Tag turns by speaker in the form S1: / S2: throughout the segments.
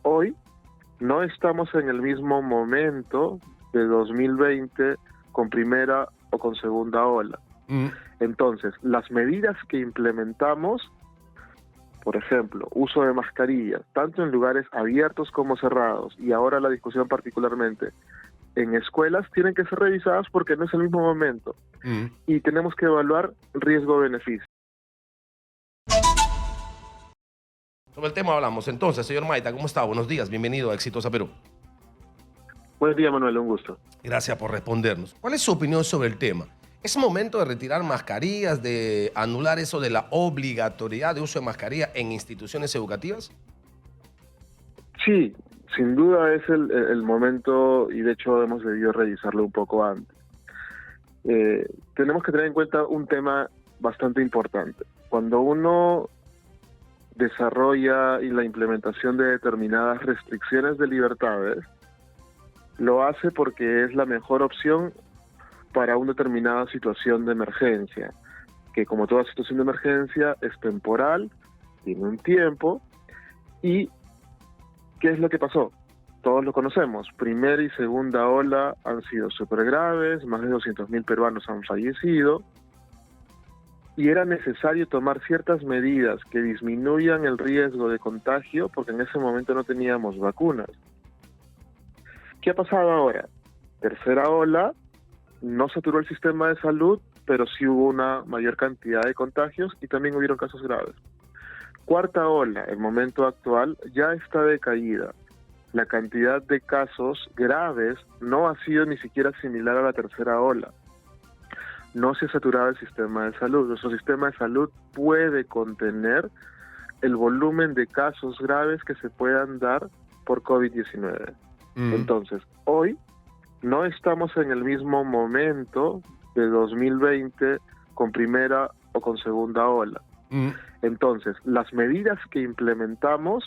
S1: hoy no estamos en el mismo momento de 2020 con primera o con segunda ola. Entonces, las medidas que implementamos, por ejemplo, uso de mascarillas, tanto en lugares abiertos como cerrados, y ahora la discusión particularmente en escuelas, tienen que ser revisadas porque no es el mismo momento. Y tenemos que evaluar riesgo-beneficio.
S2: Sobre el tema hablamos. Entonces, señor Maita, ¿cómo está? Buenos días, bienvenido a Exitosa Perú.
S1: Buen día, Manuel, un gusto.
S2: Gracias por respondernos. ¿Cuál es su opinión sobre el tema? ¿Es momento de retirar mascarillas, de anular eso de la obligatoriedad de uso de mascarilla en instituciones educativas?
S1: Sí, sin duda es el momento, y de hecho hemos debido revisarlo un poco antes. Tenemos que tener en cuenta un tema bastante importante. Cuando uno desarrolla y la implementación de determinadas restricciones de libertades, lo hace porque es la mejor opción para una determinada situación de emergencia, que como toda situación de emergencia es temporal, tiene un tiempo. ¿Y qué es lo que pasó? Todos lo conocemos. Primera y segunda ola han sido súper graves, más de 200.000 peruanos han fallecido, y era necesario tomar ciertas medidas que disminuyan el riesgo de contagio porque en ese momento no teníamos vacunas. ¿Qué ha pasado ahora? Tercera ola, no saturó el sistema de salud, pero sí hubo una mayor cantidad de contagios y también hubieron casos graves. Cuarta ola, el momento actual, ya está decaída. La cantidad de casos graves no ha sido ni siquiera similar a la tercera ola. No se ha saturado el sistema de salud. Nuestro sistema de salud puede contener el volumen de casos graves que se puedan dar por COVID-19. Entonces, hoy no estamos en el mismo momento de 2020 con primera o con segunda ola. Entonces, las medidas que implementamos,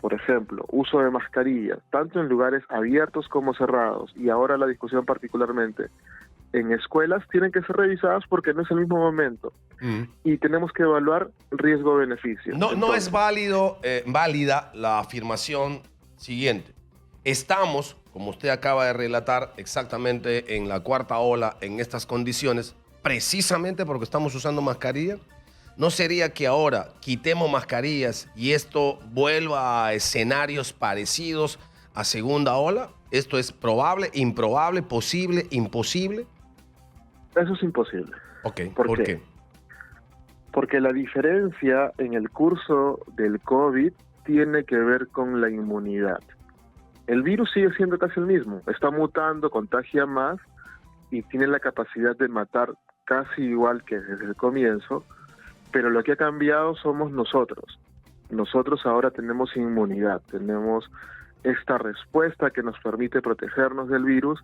S1: por ejemplo, uso de mascarillas, tanto en lugares abiertos como cerrados, y ahora la discusión particularmente en escuelas, tienen que ser revisadas porque no es el mismo momento. Y tenemos que evaluar riesgo-beneficio.
S2: No es válida la afirmación siguiente. Estamos, como usted acaba de relatar, exactamente en la cuarta ola, en estas condiciones, precisamente porque estamos usando mascarilla. ¿No sería que ahora quitemos mascarillas y esto vuelva a escenarios parecidos a segunda ola? ¿Esto es probable, improbable, posible, imposible?
S1: Eso es imposible.
S2: Ok,
S1: ¿Por qué? Porque la diferencia en el curso del COVID tiene que ver con la inmunidad. El virus sigue siendo casi el mismo, está mutando, contagia más y tiene la capacidad de matar casi igual que desde el comienzo, pero lo que ha cambiado somos nosotros. Nosotros ahora tenemos inmunidad, tenemos esta respuesta que nos permite protegernos del virus,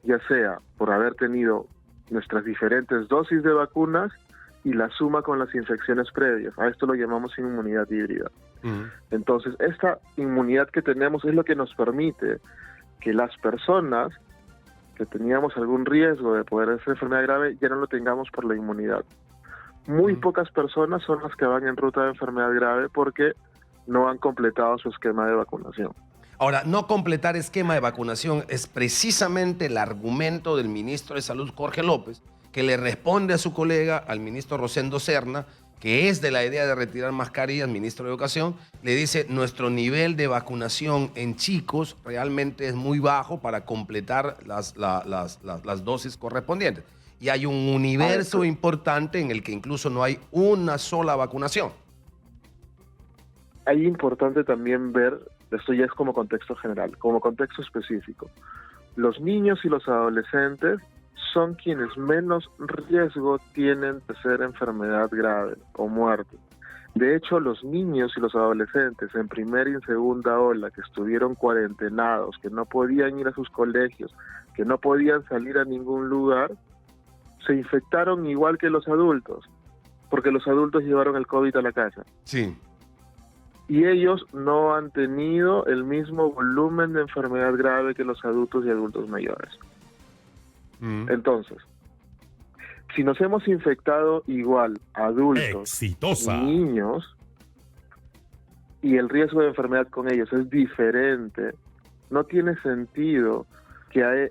S1: ya sea por haber tenido nuestras diferentes dosis de vacunas y la suma con las infecciones previas. A esto lo llamamos inmunidad híbrida. Entonces, esta inmunidad que tenemos es lo que nos permite que las personas que teníamos algún riesgo de poder hacer enfermedad grave ya no lo tengamos por la inmunidad. Muy pocas personas son las que van en ruta de enfermedad grave porque no han completado su esquema de vacunación.
S2: Ahora, no completar esquema de vacunación es precisamente el argumento del ministro de Salud, Jorge López, que le responde a su colega, al ministro Rosendo Serna, que es de la idea de retirar mascarillas, ministro de Educación, le dice, nuestro nivel de vacunación en chicos realmente es muy bajo para completar las dosis correspondientes. Y hay un universo importante en el que incluso no hay una sola vacunación.
S1: Hay importante también ver, esto ya es como contexto general, como contexto específico. Los niños y los adolescentes son quienes menos riesgo tienen de ser enfermedad grave o muerte. De hecho, los niños y los adolescentes en primera y en segunda ola que estuvieron cuarentenados, que no podían ir a sus colegios, que no podían salir a ningún lugar, se infectaron igual que los adultos, porque los adultos llevaron el COVID a la casa.
S2: Sí.
S1: Y ellos no han tenido el mismo volumen de enfermedad grave que los adultos y adultos mayores. Entonces, si nos hemos infectado igual adultos y niños, y el riesgo de enfermedad con ellos es diferente, no tiene sentido que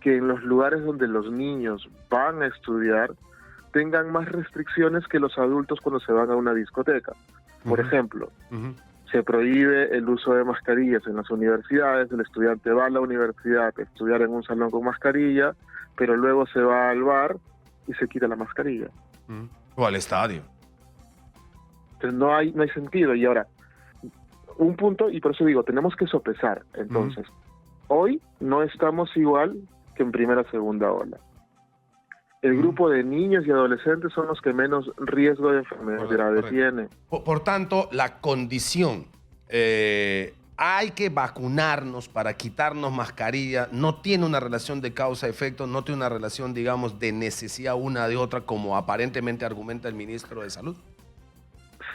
S1: en los lugares donde los niños van a estudiar tengan más restricciones que los adultos cuando se van a una discoteca. Por ejemplo, se prohíbe el uso de mascarillas en las universidades, el estudiante va a la universidad a estudiar en un salón con mascarilla, pero luego se va al bar y se quita la mascarilla.
S2: O al estadio.
S1: Entonces no hay sentido. Y ahora, un punto, y por eso digo, tenemos que sopesar. Entonces, hoy no estamos igual que en primera o segunda ola. El grupo de niños y adolescentes son los que menos riesgo de enfermedad grave tienen.
S2: Por tanto, la condición, hay que vacunarnos para quitarnos mascarilla, no tiene una relación de causa-efecto, no tiene una relación, digamos, de necesidad una de otra, como aparentemente argumenta el ministro de Salud.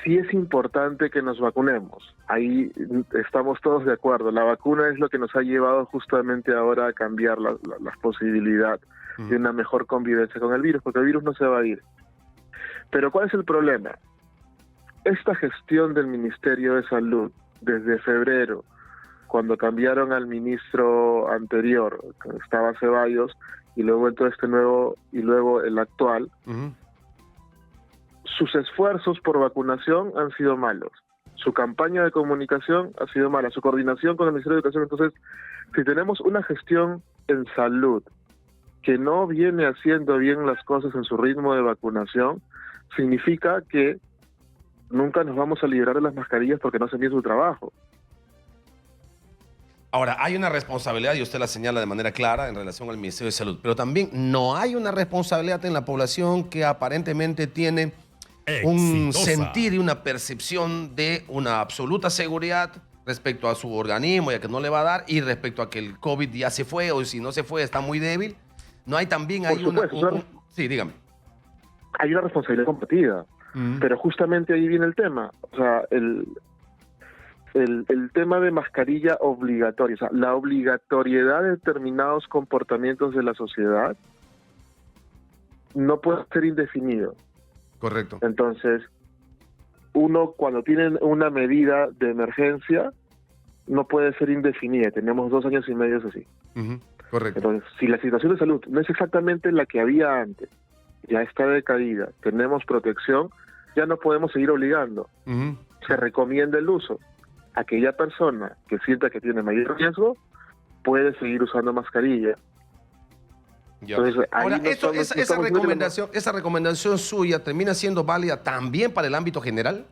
S1: Sí es importante que nos vacunemos. Ahí estamos todos de acuerdo. La vacuna es lo que nos ha llevado justamente ahora a cambiar la posibilidad de una mejor convivencia con el virus, porque el virus no se va a ir. Pero ¿cuál es el problema? Esta gestión del Ministerio de Salud desde febrero, cuando cambiaron al ministro anterior, que estaba Ceballos, y luego entró este nuevo, y luego el actual, sus esfuerzos por vacunación han sido malos. Su campaña de comunicación ha sido mala, su coordinación con el Ministerio de Educación. Entonces, si tenemos una gestión en salud que no viene haciendo bien las cosas en su ritmo de vacunación, significa que nunca nos vamos a liberar de las mascarillas porque no hacen bien su trabajo.
S2: Ahora, hay una responsabilidad, y usted la señala de manera clara, en relación al Ministerio de Salud, pero también no hay una responsabilidad en la población que aparentemente tiene un sentir y una percepción de una absoluta seguridad respecto a su organismo y a que no le va a dar, y respecto a que el COVID ya se fue, o si no se fue está muy débil. No hay también hay una... Sí, dígame.
S1: Hay una responsabilidad compartida, pero justamente ahí viene el tema. O sea, el tema de mascarilla obligatoria, o sea, la obligatoriedad de determinados comportamientos de la sociedad no puede ser indefinido.
S2: Correcto.
S1: Entonces, uno cuando tiene una medida de emergencia no puede ser indefinida. Tenemos 2 años y medio así.
S2: Correcto.
S1: Entonces, si la situación de salud no es exactamente la que había antes, ya está decaída, tenemos protección, ya no podemos seguir obligando. Se recomienda el uso. Aquella persona que sienta que tiene mayor riesgo puede seguir usando mascarilla.
S2: Entonces, ahora, esa recomendación suya termina siendo válida también para el ámbito general.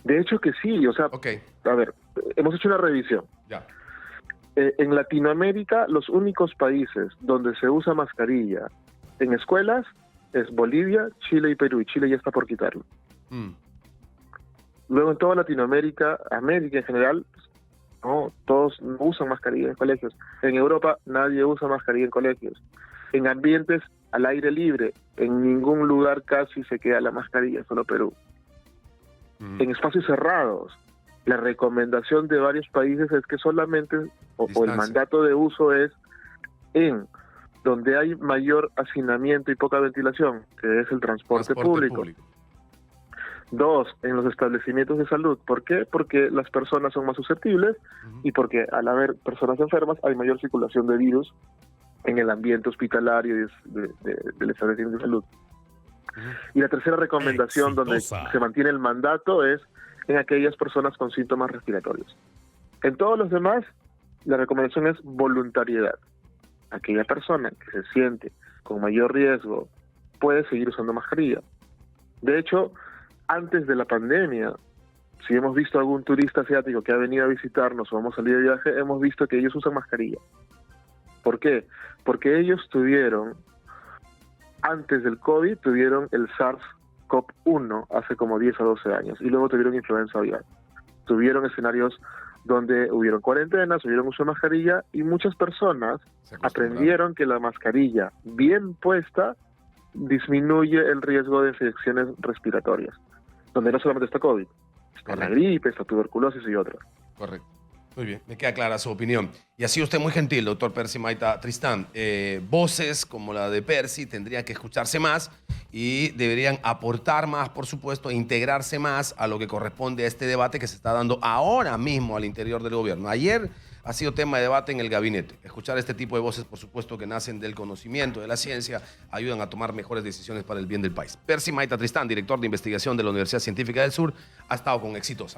S1: De hecho que sí, o sea, a ver, hemos hecho una revisión. En Latinoamérica, los únicos países donde se usa mascarilla en escuelas es Bolivia, Chile y Perú, y Chile ya está por quitarlo. Luego en toda Latinoamérica, América en general, no, todos no usan mascarilla en colegios. En Europa nadie usa mascarilla en colegios. En ambientes al aire libre, en ningún lugar casi se queda la mascarilla, solo Perú. En espacios cerrados, la recomendación de varios países es que solamente, o el mandato de uso es en donde hay mayor hacinamiento y poca ventilación, que es el transporte público. 2, en los establecimientos de salud. ¿Por qué? Porque las personas son más susceptibles y porque al haber personas enfermas hay mayor circulación de virus en el ambiente hospitalario del establecimiento de salud. Y la tercera recomendación donde se mantiene el mandato es en aquellas personas con síntomas respiratorios. En todos los demás, la recomendación es voluntariedad. Aquella persona que se siente con mayor riesgo puede seguir usando mascarilla. De hecho, antes de la pandemia, si hemos visto algún turista asiático que ha venido a visitarnos o hemos salido de viaje, hemos visto que ellos usan mascarilla. ¿Por qué? Porque ellos antes del COVID, tuvieron el SARS-CoV-1 hace como 10 o 12 años, y luego tuvieron influenza aviar. Tuvieron escenarios donde hubieron cuarentenas, hubieron uso de mascarilla, y muchas personas aprendieron que la mascarilla bien puesta disminuye el riesgo de infecciones respiratorias, donde no solamente está COVID, está la gripe, está tuberculosis y otras.
S2: Correcto. Muy bien, me queda clara su opinión. Y ha sido usted muy gentil, doctor Percy Maita Tristán. Voces como la de Percy tendrían que escucharse más, y deberían aportar más, por supuesto, e integrarse más a lo que corresponde a este debate que se está dando ahora mismo al interior del gobierno. Ayer ha sido tema de debate en el gabinete. Escuchar este tipo de voces, por supuesto, que nacen del conocimiento, de la ciencia, ayudan a tomar mejores decisiones para el bien del país. Percy Maita Tristán, director de investigación de la Universidad Científica del Sur, ha estado con Exitosa.